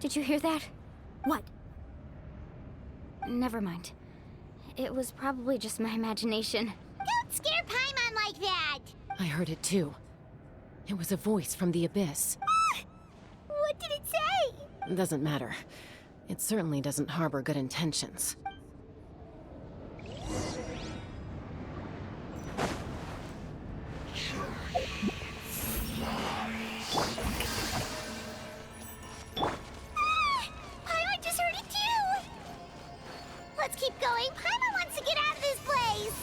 Did you hear that? What? Never mind. It was probably just my imagination. Don't scare Paimon like that! I heard it too. It was a voice from the abyss. What did it say? Doesn't matter. It certainly doesn't harbor good intentions. Paimon just heard it too! Let's keep going. Paimon wants to get out of this place!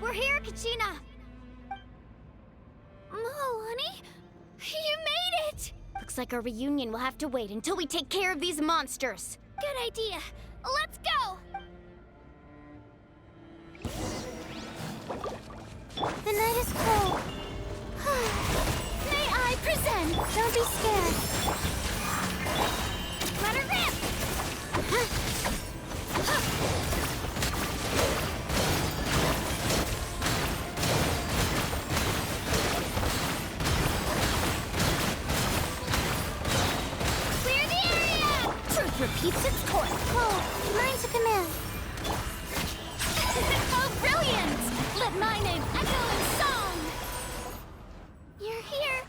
We're here, Kachina! Honey? You made it! Looks like our reunion will have to wait until we take care of these monsters. Good idea. Let's go! The night is cold. May I present? Don't be scared. Let her rip! Clear the area! Truth repeats its course. Whoa, mine's a command. Oh, brilliant! Let my name echo in song! You're here!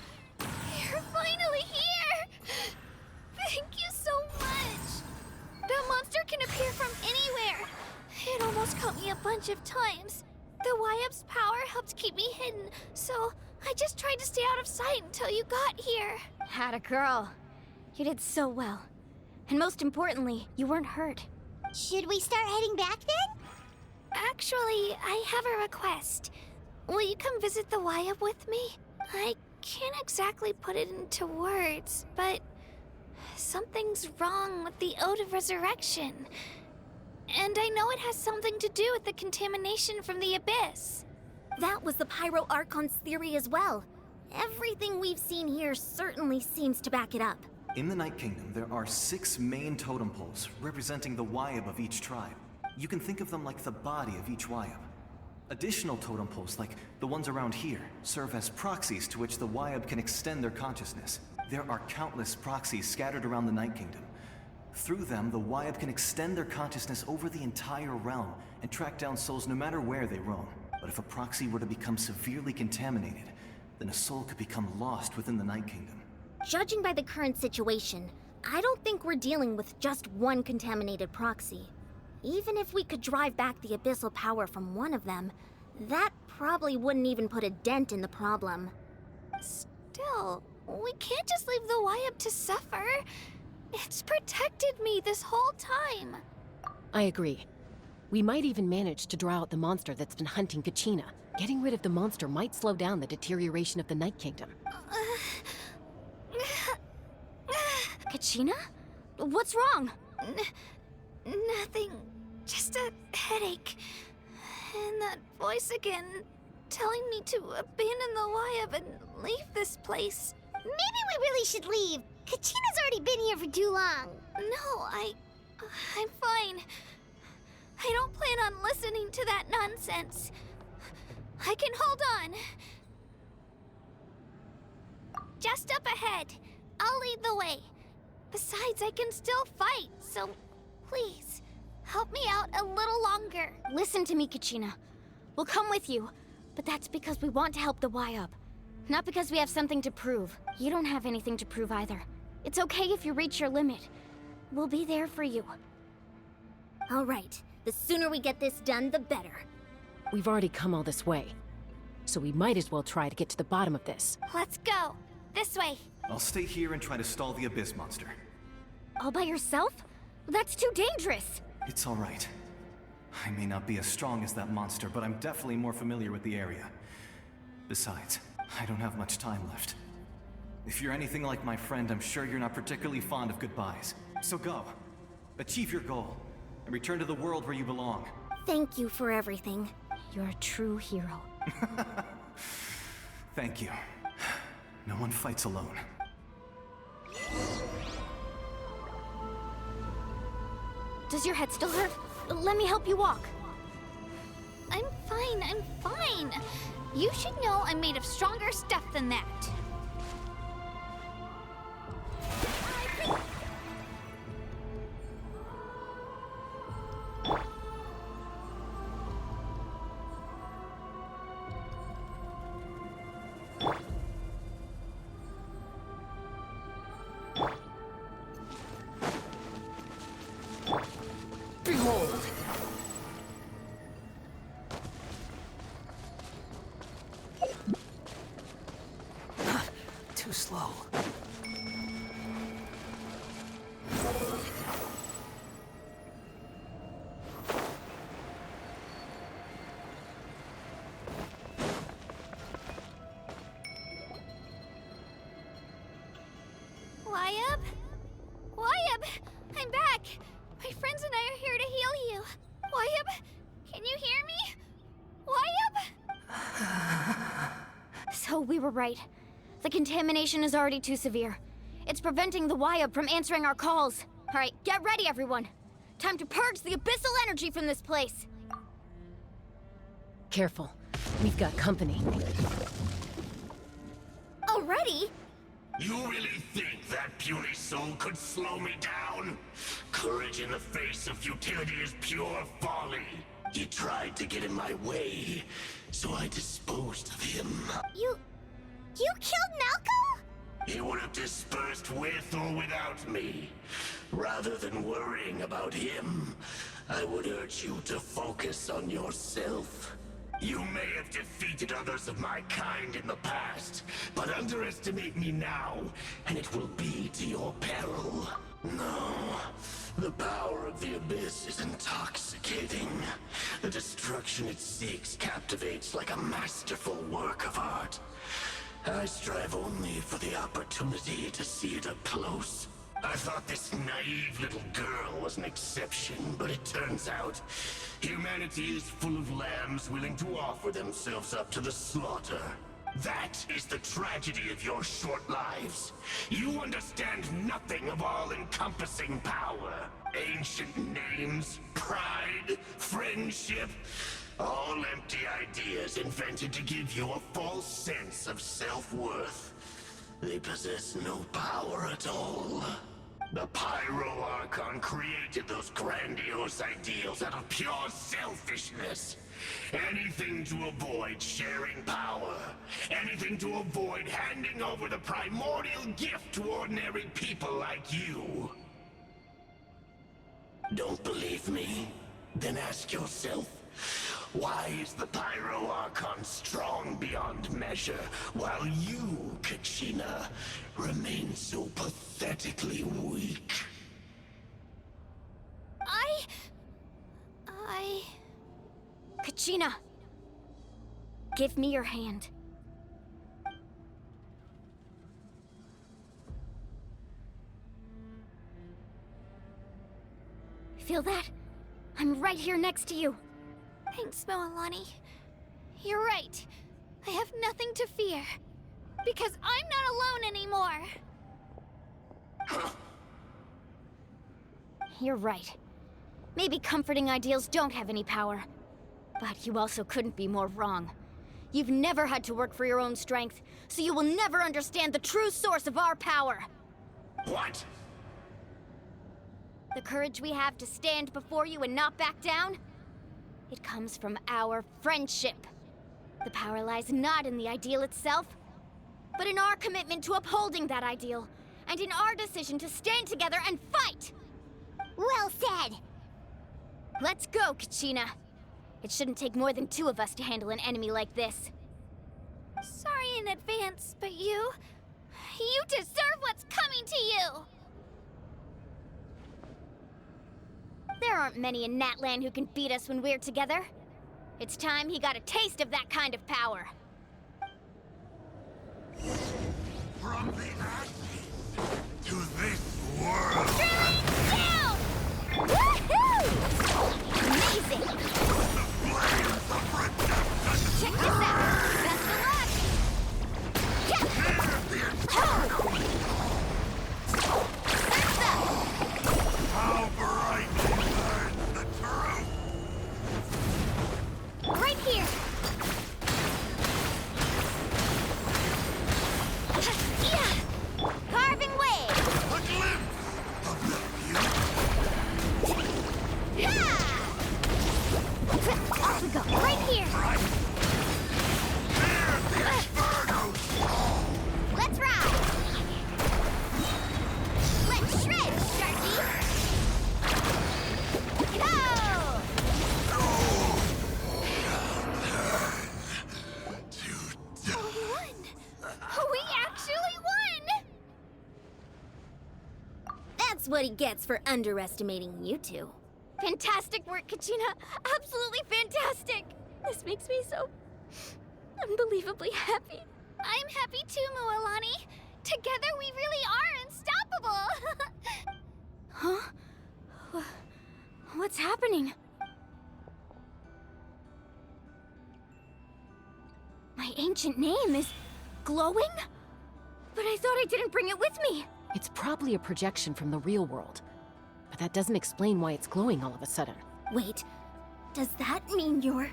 You're finally here! Thank you so much! The monster can appear from anywhere! It almost caught me a bunch of times. The YF's power helped keep me hidden, so I just tried to stay out of sight until you got here. Had a girl. You did so well. And most importantly, you weren't hurt. Should we start heading back then? Actually, I have a request. Will you come visit the YF with me? I can't exactly put it into words, but something's wrong with the Ode of Resurrection. And I know it has something to do with the contamination from the Abyss. That was the Pyro Archon's theory as well. Everything we've seen here certainly seems to back it up. In the Night Kingdom, there are 6 main totem poles representing the Wyab of each tribe. You can think of them like the body of each Wyab. Additional totem poles, like the ones around here, serve as proxies to which the Wyab can extend their consciousness. There are countless proxies scattered around the Night Kingdom. Through them, the Wyab can extend their consciousness over the entire realm and track down souls no matter where they roam. But if a proxy were to become severely contaminated, then a soul could become lost within the Night Kingdom. Judging by the current situation, I don't think we're dealing with just one contaminated proxy. Even if we could drive back the abyssal power from one of them, that probably wouldn't even put a dent in the problem. Still, we can't just leave the YF to suffer. It's protected me this whole time. I agree. We might even manage to draw out the monster that's been hunting Kachina. Getting rid of the monster might slow down the deterioration of the Night Kingdom. Kachina? What's wrong? Nothing. Just a headache. And that voice again, telling me to abandon the YF and leave this place. Maybe we really should leave. Kachina's already been here for too long. No, I'm fine. I don't plan on listening to that nonsense. I can hold on. Just up ahead. I'll lead the way. Besides, I can still fight, so please, help me out a little longer. Listen to me, Kachina. We'll come with you, but that's because we want to help the Y-Up. Not because we have something to prove. You don't have anything to prove either. It's okay if you reach your limit. We'll be there for you. All right, the sooner we get this done, the better. We've already come all this way, so we might as well try to get to the bottom of this. Let's go. This way. I'll stay here and try to stall the Abyss monster. All by yourself? That's too dangerous. It's all right. I may not be as strong as that monster, but I'm definitely more familiar with the area. Besides, I don't have much time left. If you're anything like my friend, I'm sure you're not particularly fond of goodbyes. So go. Achieve your goal, and return to the world where you belong. Thank you for everything. You're a true hero. Thank you. No one fights alone. Does your head still hurt? Let me help you walk. I'm fine. You should know I'm made of stronger stuff than that. Behold! Too slow. Wyabb, I'm back. My friends and I are here to heal you. Wyabb, can you hear me? Wyabb? So we were right. The contamination is already too severe. It's preventing the Wyabb from answering our calls. All right, get ready, everyone. Time to purge the abyssal energy from this place. Careful. We've got company. Already? You really think that puny soul could slow me down? Courage in the face of futility is pure folly. He tried to get in my way, so I disposed of him. You killed Malcolm? He would have dispersed with or without me. Rather than worrying about him, I would urge you to focus on yourself. You may have defeated others of my kind in the past, but underestimate me now, and it will be to your peril. No, the power of the Abyss is intoxicating. The destruction it seeks captivates like a masterful work of art. I strive only for the opportunity to see it up close. I thought this naive little girl was an exception, but it turns out humanity is full of lambs willing to offer themselves up to the slaughter. That is the tragedy of your short lives. You understand nothing of all-encompassing power. Ancient names, pride, friendship, all empty ideas invented to give you a false sense of self-worth. They possess no power at all. The Pyro Archon created those grandiose ideals out of pure selfishness. Anything to avoid sharing power. Anything to avoid handing over the primordial gift to ordinary people like you. Don't believe me? Then ask yourself, why is the Pyro Archon strong beyond measure, while you, Kachina, remain so pathetically weak? Kachina! Give me your hand. Feel that? I'm right here next to you. Thanks, Moalani. You're right. I have nothing to fear. Because I'm not alone anymore. You're right. Maybe comforting ideals don't have any power. But you also couldn't be more wrong. You've never had to work for your own strength, so you will never understand the true source of our power. What? The courage we have to stand before you and not back down? It comes from our friendship. The power lies not in the ideal itself, but in our commitment to upholding that ideal, and in our decision to stand together and fight! Well said. Let's go, Kachina. It shouldn't take more than two of us to handle an enemy like this. Sorry in advance, but you deserve what's coming to you! There There aren't many in Natlan who can beat us when we're together. It's time he got a taste of that kind of power. From the ashes to this world. Down! Woohoo! Amazing! The flames of redemption. Check this out! Best of luck! How brightly burns the truth! Right here! Yeah! Carving way! A glimpse of the future. Yeah! Off we go! Right here! Hear the inferno song. Let's ride! Let's shred, Sharky! Go! To die. We won! We actually won! That's what he gets for underestimating you two. Fantastic work, Kachina! Absolutely fantastic! This makes me so unbelievably happy. I'm happy too, Mualani. Together we really are unstoppable! Huh? What's happening? My ancient name is glowing? But I thought I didn't bring it with me. It's probably a projection from the real world. But that doesn't explain why it's glowing all of a sudden. Wait, does that mean you're...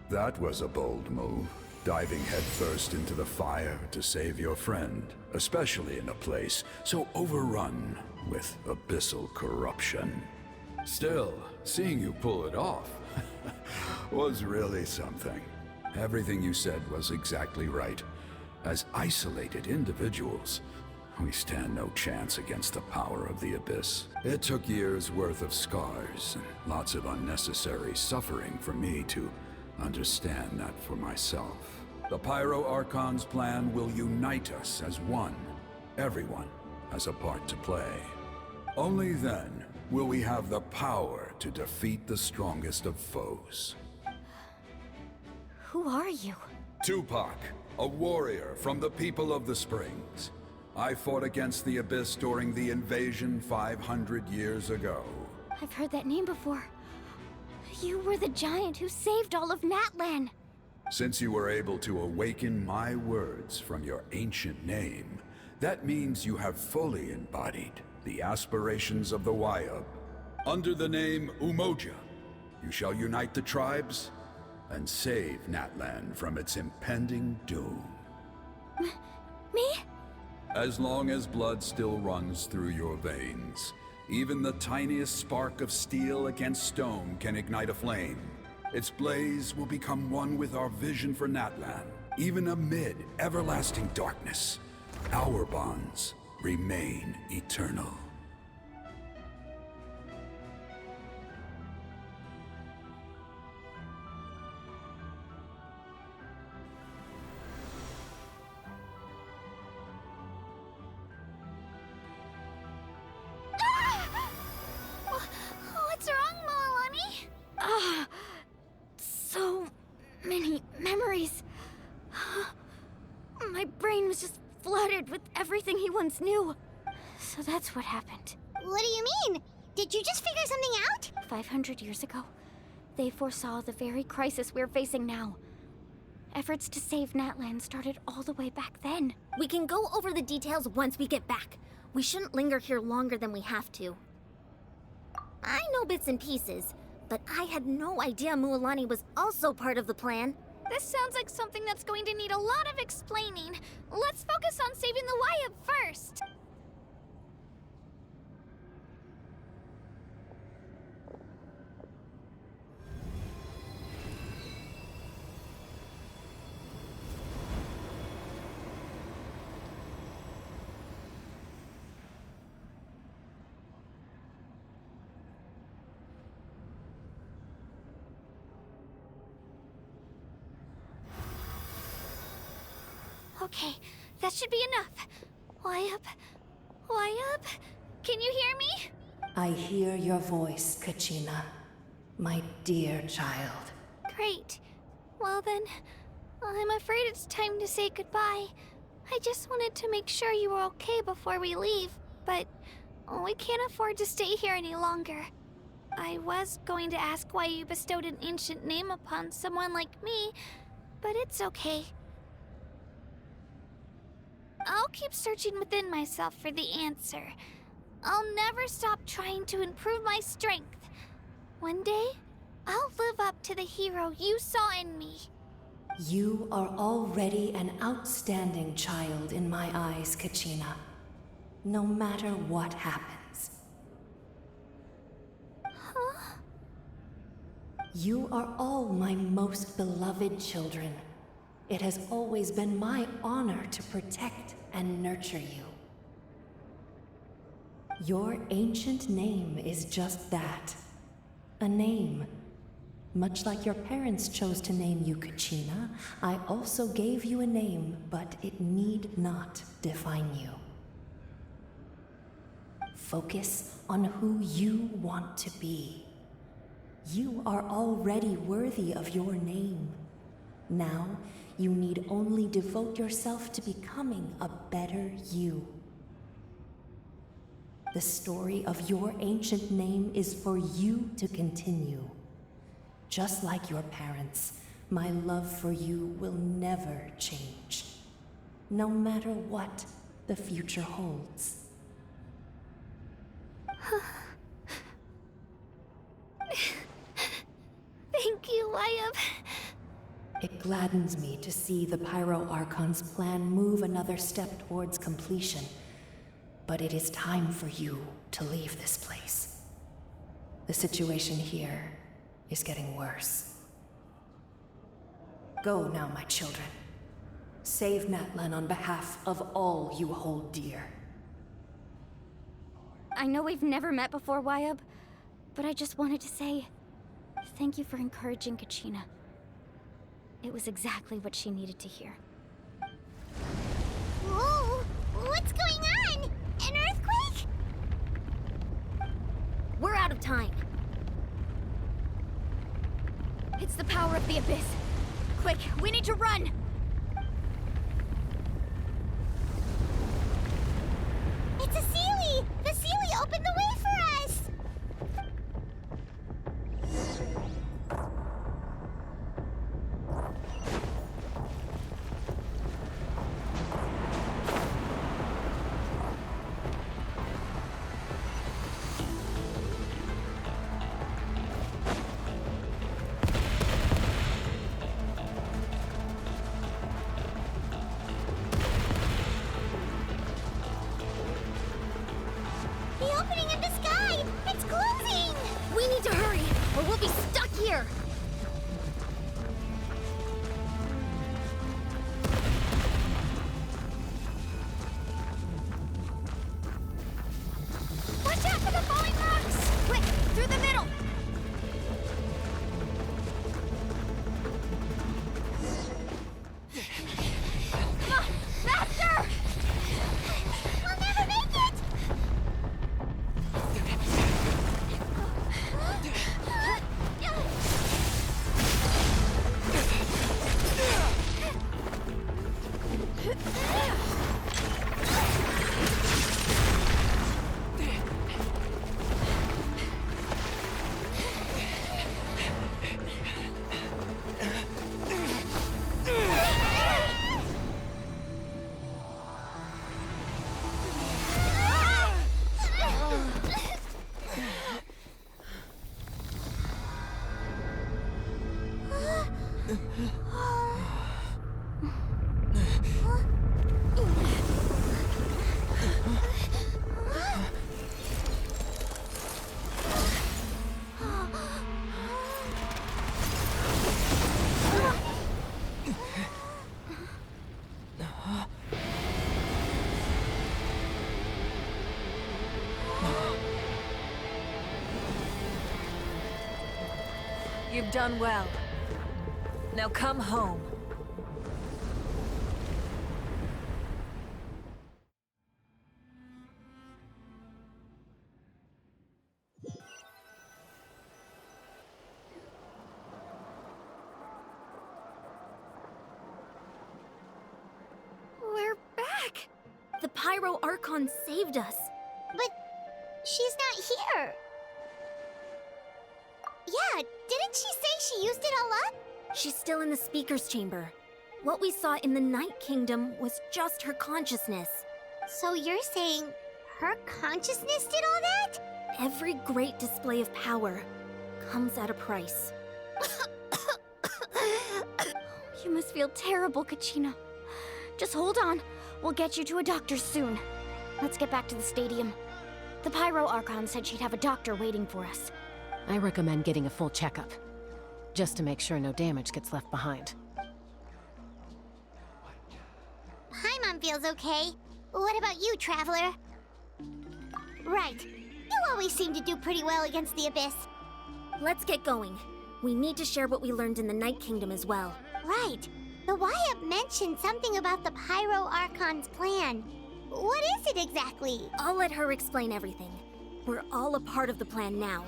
That was a bold move, diving headfirst into the fire to save your friend, especially in a place so overrun with abyssal corruption. Still, seeing you pull it off was really something. Everything you said was exactly right. As isolated individuals, we stand no chance against the power of the Abyss. It took years' worth of scars and lots of unnecessary suffering for me to understand that for myself. The Pyro Archon's plan will unite us as one. Everyone has a part to play. Only then will we have the power to defeat the strongest of foes. Who are you? Tupac, a warrior from the people of the Springs. I fought against the Abyss during the invasion 500 years ago. I've heard that name before. You were the giant who saved all of Natlan. Since you were able to awaken my words from your ancient name, that means you have fully embodied the aspirations of the Wayab. Under the name Umoja, you shall unite the tribes and save Natlan from its impending doom. Me? As long as blood still runs through your veins, even the tiniest spark of steel against stone can ignite a flame. Its blaze will become one with our vision for Natlan. Even amid everlasting darkness, our bonds remain eternal. What's wrong, Moalani? So many memories. My brain was just flooded with everything he once knew. So that's what happened. What do you mean? Did you just figure something out? 500 years ago, they foresaw the very crisis we're facing now. Efforts to save Natlan started all the way back then. We can go over the details once we get back. We shouldn't linger here longer than we have to. I know bits and pieces, but I had no idea Mualani was also part of the plan. This sounds like something that's going to need a lot of explaining. Let's focus on saving the Wayab first. Okay, that should be enough. Wyatt? Wyatt? Can you hear me? I hear your voice, Kachina. My dear child. Great. Well then, I'm afraid it's time to say goodbye. I just wanted to make sure you were okay before we leave, but we can't afford to stay here any longer. I was going to ask why you bestowed an ancient name upon someone like me, but it's okay. I'll keep searching within myself for the answer. I'll never stop trying to improve my strength. One day, I'll live up to the hero you saw in me. You are already an outstanding child in my eyes, Kachina. No matter what happens. Huh? You are all my most beloved children. It has always been my honor to protect and nurture you. Your ancient name is just that. A name. Much like your parents chose to name you Kachina, I also gave you a name, but it need not define you. Focus on who you want to be. You are already worthy of your name. Now, you need only devote yourself to becoming a better you. The story of your ancient name is for you to continue. Just like your parents, my love for you will never change, no matter what the future holds. Thank you, Wyatt. It gladdens me to see the Pyro Archon's plan move another step towards completion. But it is time for you to leave this place. The situation here is getting worse. Go now, my children. Save Natlan on behalf of all you hold dear. I know we've never met before, Wyatt, but I just wanted to say thank you for encouraging Kachina. It was exactly what she needed to hear. Whoa! What's going on? An earthquake? We're out of time. It's the power of the Abyss. Quick, we need to run! It's a Sealy! The Sealy opened the way for us! The opening in the sky! It's closing! We need to hurry, or we'll be stuck here! Watch out for the falling rocks! Quick, through the middle! Come on, faster! We'll never make it! You've done well. Now come home. The Pyro Archon saved us. But she's not here. Yeah, didn't she say she used it all up? She's still in the Speaker's Chamber. What we saw in the Night Kingdom was just her consciousness. So you're saying her consciousness did all that? Every great display of power comes at a price. You must feel terrible, Kachina. Just hold on. We'll get you to a doctor soon. Let's get back to the stadium. The Pyro Archon said she'd have a doctor waiting for us. I recommend getting a full checkup, just to make sure no damage gets left behind. Paimon feels okay. What about you, Traveler? Right. You always seem to do pretty well against the Abyss. Let's get going. We need to share what we learned in the Night Kingdom as well. Right. The Wyatt mentioned something about the Pyro Archon's plan. What is it exactly? I'll let her explain everything. We're all a part of the plan now.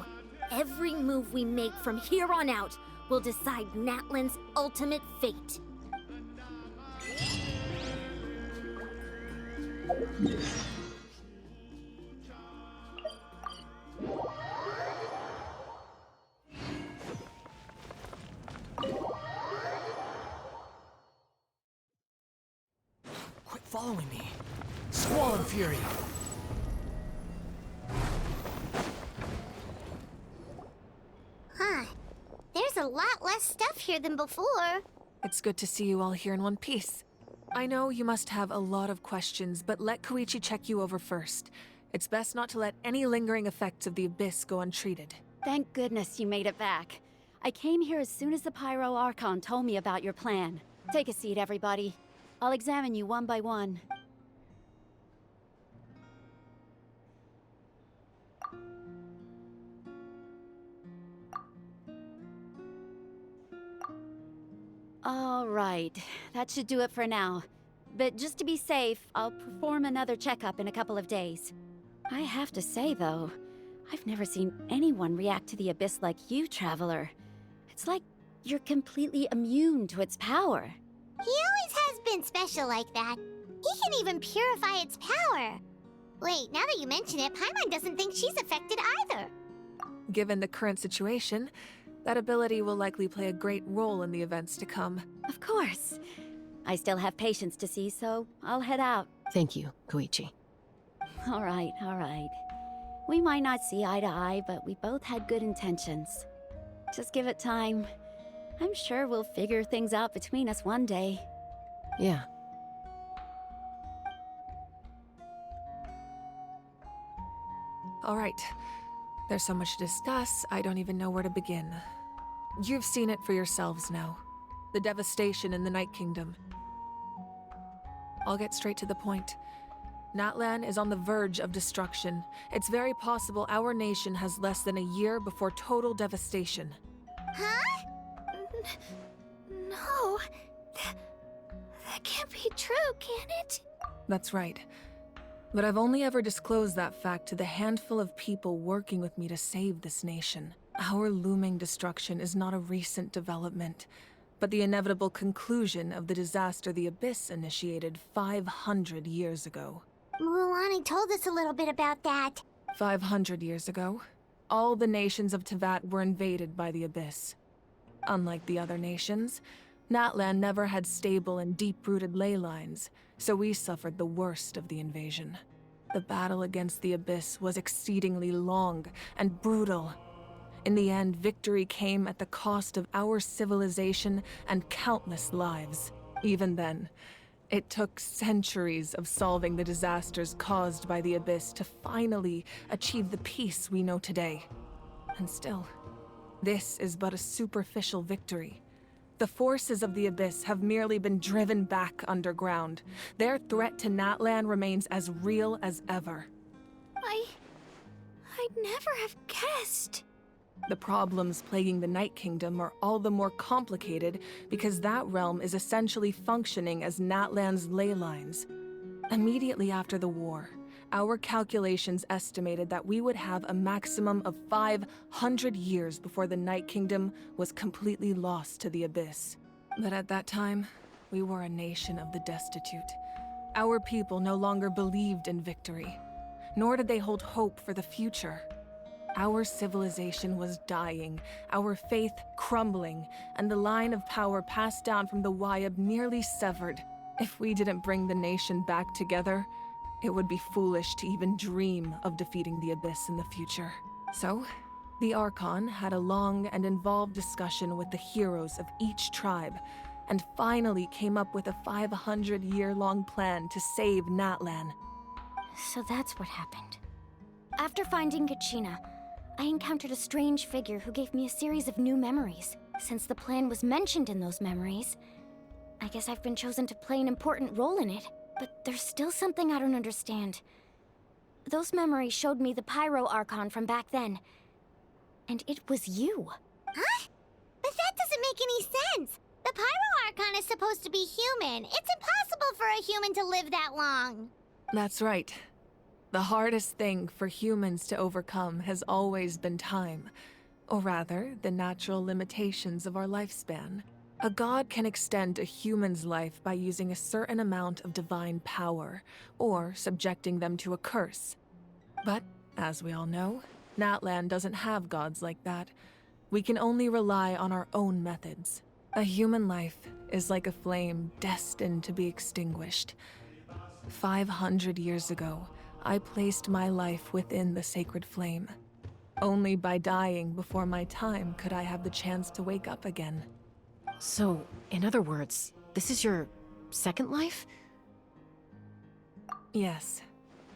Every move we make from here on out will decide Natlan's ultimate fate. Quit following me. Squall and Fury. Huh. There's a lot less stuff here than before. It's good to see you all here in one piece. I know you must have a lot of questions, but let Koichi check you over first. It's best not to let any lingering effects of the Abyss go untreated. Thank goodness you made it back. I came here as soon as the Pyro Archon told me about your plan. Take a seat, everybody. I'll examine you one by one. All right, that should do it for now. But just to be safe, I'll perform another checkup in a couple of days. I have to say, though, I've never seen anyone react to the Abyss like you, Traveler. It's like you're completely immune to its power. He always has been special like that. He can even purify its power. Wait, now that you mention it, Paimon doesn't think she's affected either. Given the current situation, that ability will likely play a great role in the events to come. Of course. I still have patients to see, so I'll head out. Thank you, Koichi. All right, all right. We might not see eye to eye, but we both had good intentions. Just give it time. I'm sure we'll figure things out between us one day. Yeah. All right. There's so much to discuss, I don't even know where to begin. You've seen it for yourselves now. The devastation in the Night Kingdom. I'll get straight to the point. Natlan is on the verge of destruction. It's very possible our nation has less than a year before total devastation. Huh? No. That can't be true, can it? That's right. But I've only ever disclosed that fact to the handful of people working with me to save this nation. Our looming destruction is not a recent development, but the inevitable conclusion of the disaster the Abyss initiated 500 years ago. Mualani told us a little bit about that. 500 years ago, all the nations of Teyvat were invaded by the Abyss. Unlike the other nations, Natlan never had stable and deep-rooted ley lines, so we suffered the worst of the invasion. The battle against the Abyss was exceedingly long and brutal. In the end, victory came at the cost of our civilization and countless lives. Even then, it took centuries of solving the disasters caused by the Abyss to finally achieve the peace we know today. And still, this is but a superficial victory. The forces of the Abyss have merely been driven back underground. Their threat to Natlan remains as real as ever. I'd never have guessed. The problems plaguing the Night Kingdom are all the more complicated because that realm is essentially functioning as Natlan's ley lines. Immediately after the war, our calculations estimated that we would have a maximum of 500 years before the Night Kingdom was completely lost to the Abyss. But at that time, we were a nation of the destitute. Our people no longer believed in victory, nor did they hold hope for the future. Our civilization was dying, our faith crumbling, and the line of power passed down from the Wyab nearly severed. If we didn't bring the nation back together, it would be foolish to even dream of defeating the Abyss in the future. So, the Archon had a long and involved discussion with the heroes of each tribe, and finally came up with a 500-year-long plan to save Natlan. So that's what happened. After finding Kachina, I encountered a strange figure who gave me a series of new memories. Since the plan was mentioned in those memories, I guess I've been chosen to play an important role in it. But there's still something I don't understand. Those memories showed me the Pyro Archon from back then. And it was you. Huh? But that doesn't make any sense. The Pyro Archon is supposed to be human. It's impossible for a human to live that long. That's right. The hardest thing for humans to overcome has always been time, or rather, the natural limitations of our lifespan. A god can extend a human's life by using a certain amount of divine power, or subjecting them to a curse. But, as we all know, Natlan doesn't have gods like that. We can only rely on our own methods. A human life is like a flame destined to be extinguished. 500 years ago, I placed my life within the sacred flame. Only by dying before my time could I have the chance to wake up again. So, in other words, this is your second life? Yes.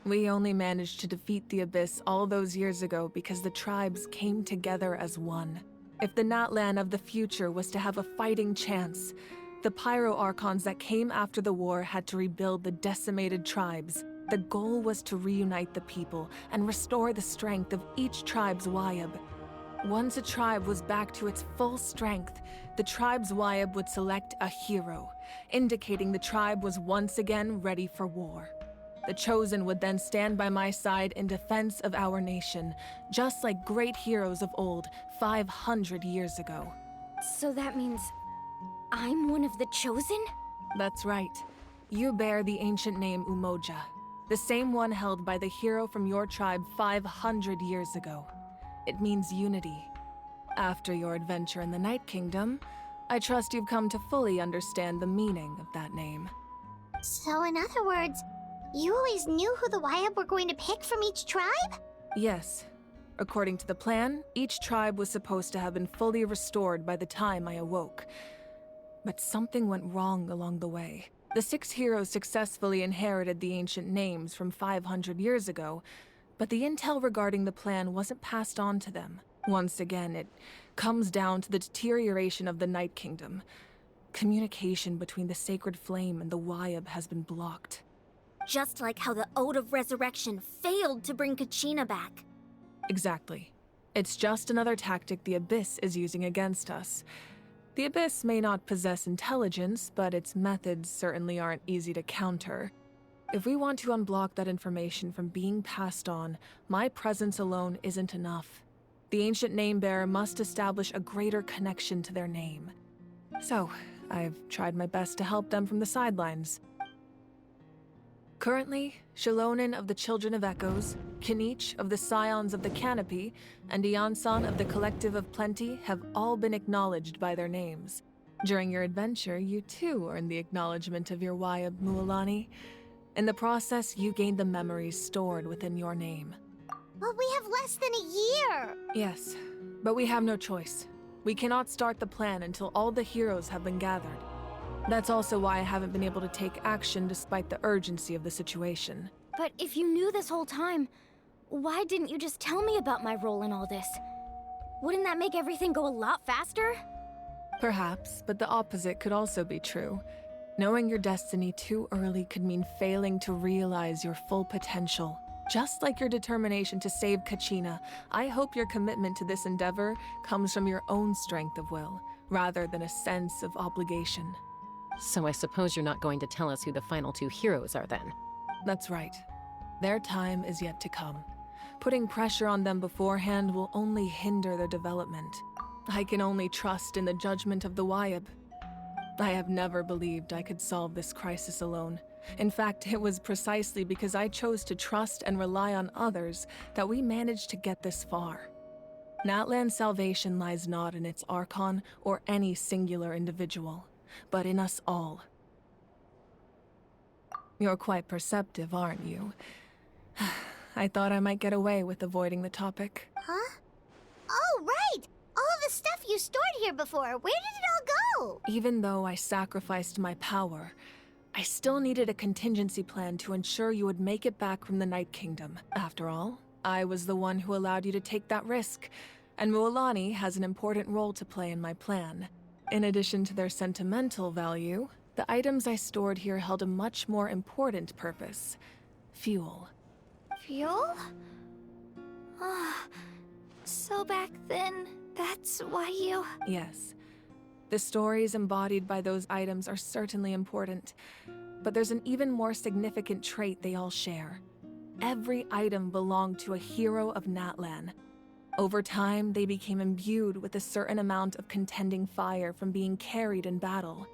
We only managed to defeat the Abyss all those years ago because the tribes came together as one. If the Natlan of the future was to have a fighting chance, the Pyro Archons that came after the war had to rebuild the decimated tribes. The goal was to reunite the people and restore the strength of each tribe's Wyab. Once a tribe was back to its full strength, the tribe's Wyab would select a hero, indicating the tribe was once again ready for war. The Chosen would then stand by my side in defense of our nation, just like great heroes of old 500 years ago. So that means I'm one of the Chosen? That's right. You bear the ancient name Umoja, the same one held by the hero from your tribe 500 years ago. It means unity. After your adventure in the Night Kingdom, I trust you've come to fully understand the meaning of that name. So in other words, you always knew who the Wyab were going to pick from each tribe? Yes. According to the plan, each tribe was supposed to have been fully restored by the time I awoke. But something went wrong along the way. The 6 heroes successfully inherited the ancient names from 500 years ago, but the intel regarding the plan wasn't passed on to them. Once again, it comes down to the deterioration of the Night Kingdom. Communication between the Sacred Flame and the Wyab has been blocked. Just like how the Ode of Resurrection failed to bring Kachina back. Exactly. It's just another tactic the Abyss is using against us. The Abyss may not possess intelligence, but its methods certainly aren't easy to counter. If we want to unblock that information from being passed on, my presence alone isn't enough. The ancient name-bearer must establish a greater connection to their name. So, I've tried my best to help them from the sidelines. Currently, Shilonin of the Children of Echoes, Kinich of the Scions of the Canopy, and Iansan of the Collective of Plenty have all been acknowledged by their names. During your adventure, you too earned the acknowledgement of your Wyab, Mualani. In the process, you gained the memories stored within your name. But we have less than a year! Yes, but we have no choice. We cannot start the plan until all the heroes have been gathered. That's also why I haven't been able to take action despite the urgency of the situation. But if you knew this whole time, why didn't you just tell me about my role in all this? Wouldn't that make everything go a lot faster? Perhaps, but the opposite could also be true. Knowing your destiny too early could mean failing to realize your full potential. Just like your determination to save Kachina, I hope your commitment to this endeavor comes from your own strength of will, rather than a sense of obligation. So I suppose you're not going to tell us who the final 2 heroes are then? That's right. Their time is yet to come. Putting pressure on them beforehand will only hinder their development. I can only trust in the judgment of the Wyab. I have never believed I could solve this crisis alone, In fact, it was precisely because I chose to trust and rely on others that we managed to get this far. Natlan's salvation lies not in its Archon or any singular individual, but in us all. You're quite perceptive, aren't you? I thought I might get away with avoiding the topic. Huh? Oh, right! All the stuff you stored here before, where did it all go? Even though I sacrificed my power, I still needed a contingency plan to ensure you would make it back from the Night Kingdom. After all, I was the one who allowed you to take that risk, and Mualani has an important role to play in my plan. In addition to their sentimental value, the items I stored here held a much more important purpose: fuel. Fuel? So back then, that's why you... Yes. The stories embodied by those items are certainly important, but there's an even more significant trait they all share. Every item belonged to a hero of Natlan. Over time, they became imbued with a certain amount of contending fire from being carried in battle.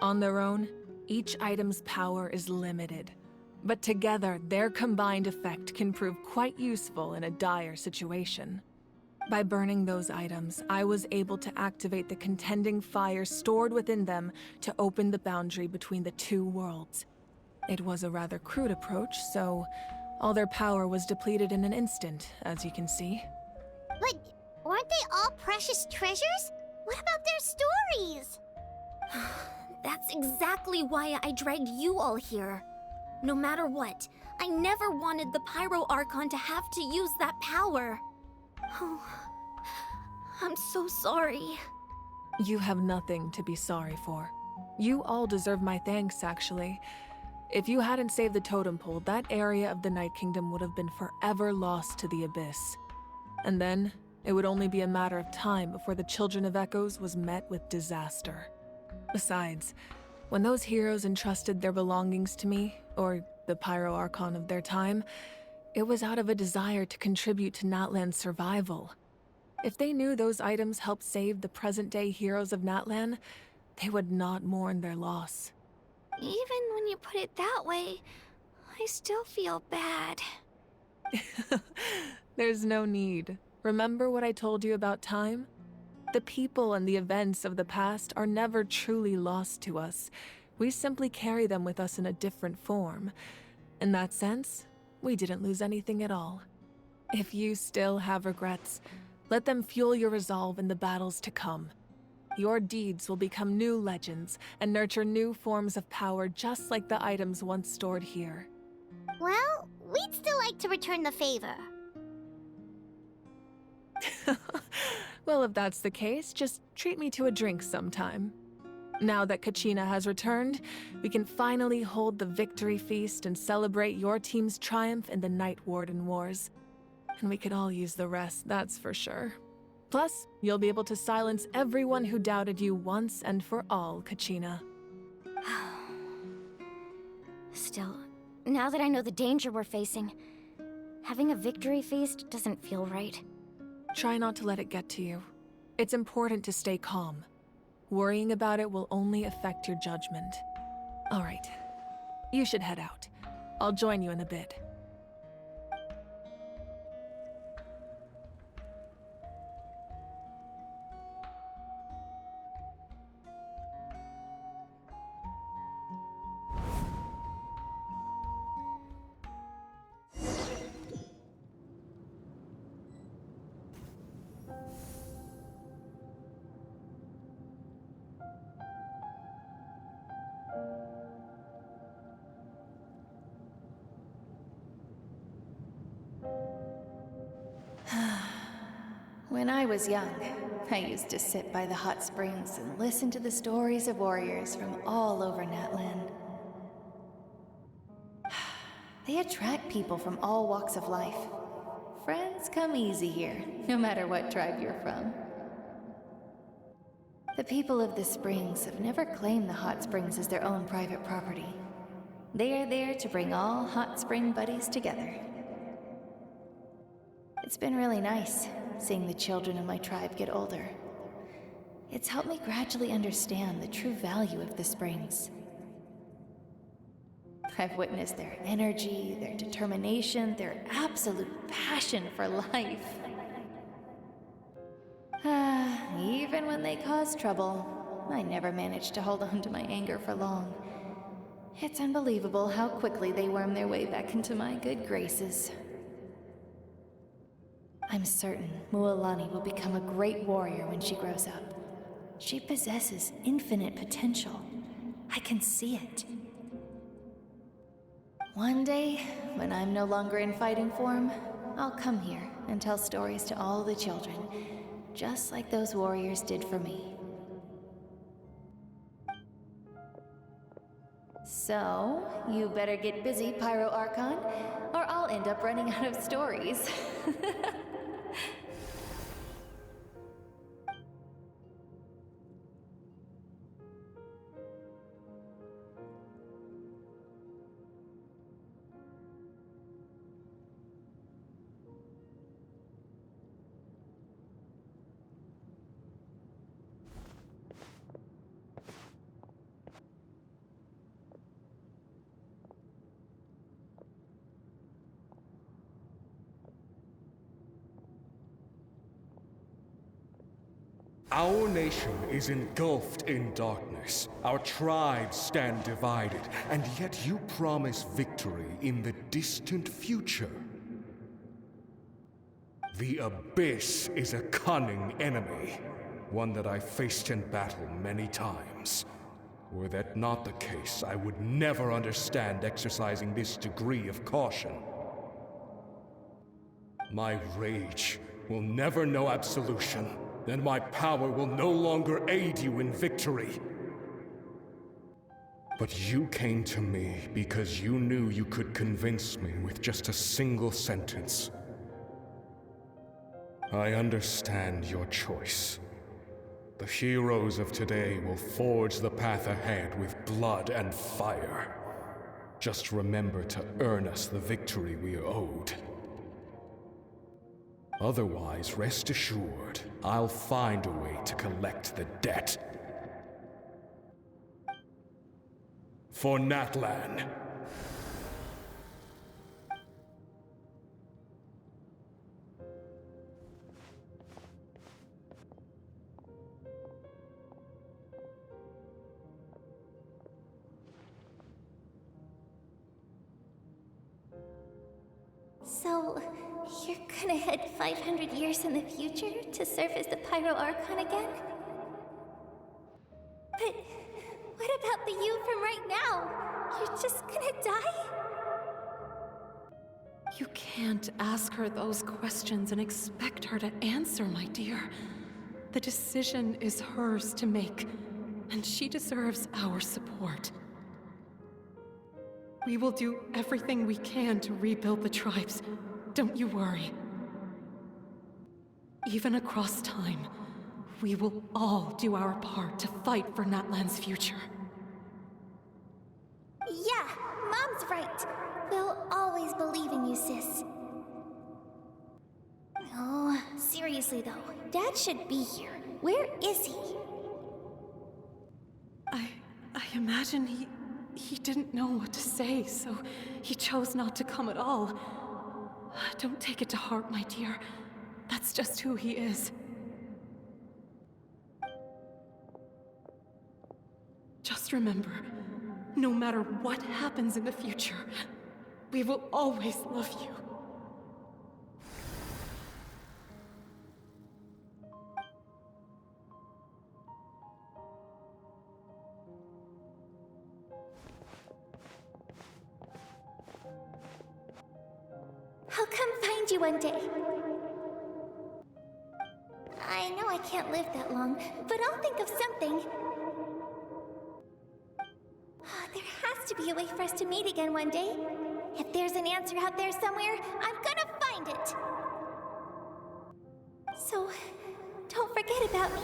On their own, each item's power is limited, but together, their combined effect can prove quite useful in a dire situation. By burning those items, I was able to activate the contending fire stored within them to open the boundary between the two worlds. It was a rather crude approach, so all their power was depleted in an instant, as you can see. But weren't they all precious treasures? What about their stories? That's exactly why I dragged you all here. No matter what, I never wanted the Pyro Archon to have to use that power. Oh, I'm so sorry. You have nothing to be sorry for. You all deserve my thanks, actually. If you hadn't saved the totem pole, that area of the Night Kingdom would have been forever lost to the Abyss. And then, it would only be a matter of time before the Children of Echoes was met with disaster. Besides, when those heroes entrusted their belongings to me, or the Pyro Archon of their time, it was out of a desire to contribute to Natlan's survival. If they knew those items helped save the present-day heroes of Natlan, they would not mourn their loss. Even when you put it that way, I still feel bad. There's no need. Remember what I told you about time? The people and the events of the past are never truly lost to us. We simply carry them with us in a different form. In that sense, we didn't lose anything at all. If you still have regrets, let them fuel your resolve in the battles to come. Your deeds will become new legends and nurture new forms of power just like the items once stored here. Well, we'd still like to return the favor. Well, if that's the case, just treat me to a drink sometime. Now that Kachina has returned, we can finally hold the victory feast and celebrate your team's triumph in the Night Warden Wars. And we could all use the rest, that's for sure. Plus, you'll be able to silence everyone who doubted you once and for all, Kachina. Still, now that I know the danger we're facing, having a victory feast doesn't feel right. Try not to let it get to you. It's important to stay calm. Worrying about it will only affect your judgment. All right, you should head out. I'll join you in a bit. When I was young, I used to sit by the hot springs and listen to the stories of warriors from all over Natlan. They attract people from all walks of life. Friends come easy here, no matter what tribe you're from. The people of the springs have never claimed the hot springs as their own private property. They are there to bring all hot spring buddies together. It's been really nice, seeing the children of my tribe get older. It's helped me gradually understand the true value of the springs. I've witnessed their energy, their determination, their absolute passion for life. Even when they cause trouble, I never managed to hold on to my anger for long. It's unbelievable how quickly they worm their way back into my good graces. I'm certain Mualani will become a great warrior when she grows up. She possesses infinite potential. I can see it. One day, when I'm no longer in fighting form, I'll come here and tell stories to all the children, just like those warriors did for me. So, you better get busy, Pyro Archon, or I'll end up running out of stories. Our nation is engulfed in darkness. Our tribes stand divided, and yet you promise victory in the distant future. The Abyss is a cunning enemy, one that I faced in battle many times. Were that not the case, I would never understand exercising this degree of caution. My rage will never know absolution, and my power will no longer aid you in victory. But you came to me because you knew you could convince me with just a single sentence. I understand your choice. The heroes of today will forge the path ahead with blood and fire. Just remember to earn us the victory we are owed. Otherwise, rest assured, I'll find a way to collect the debt. For Natlan. So, you're gonna head 500 years in the future to serve as the Pyro Archon again? But what about the you from right now? You're just gonna die? You can't ask her those questions and expect her to answer, my dear. The decision is hers to make, and she deserves our support. We will do everything we can to rebuild the tribes. Don't you worry. Even across time, we will all do our part to fight for Natlan's future. Yeah, Mom's right. We'll always believe in you, sis. Oh, seriously though, Dad should be here. Where is he? I imagine he didn't know what to say, so he chose not to come at all. Don't take it to heart, my dear. That's just who he is. Just remember, no matter what happens in the future, we will always love you. I'll come find you one day. I know I can't live that long, but I'll think of something. There has to be a way for us to meet again one day. If there's an answer out there somewhere, I'm gonna find it. So, don't forget about me.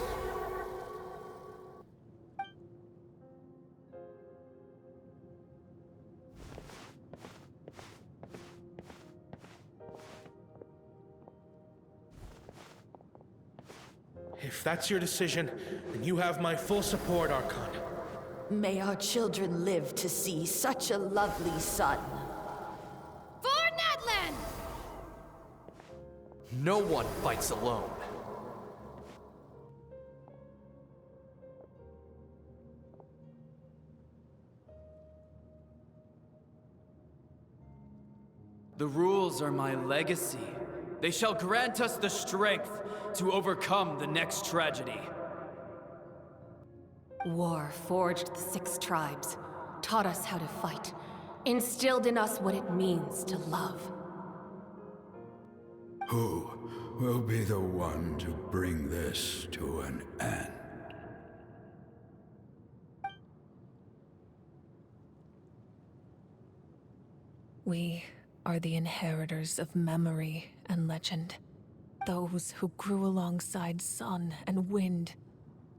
If that's your decision, then you have my full support, Archon. May our children live to see such a lovely son. For Natlan! No one fights alone. The rules are my legacy. They shall grant us the strength to overcome the next tragedy. War forged the 6 tribes, taught us how to fight, instilled in us what it means to love. Who will be the one to bring this to an end? We are the inheritors of memory and legend. Those who grew alongside sun and wind.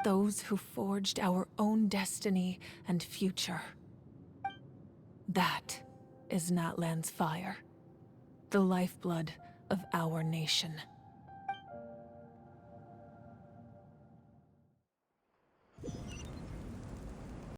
Those who forged our own destiny and future. That is Natlan's fire. The lifeblood of our nation.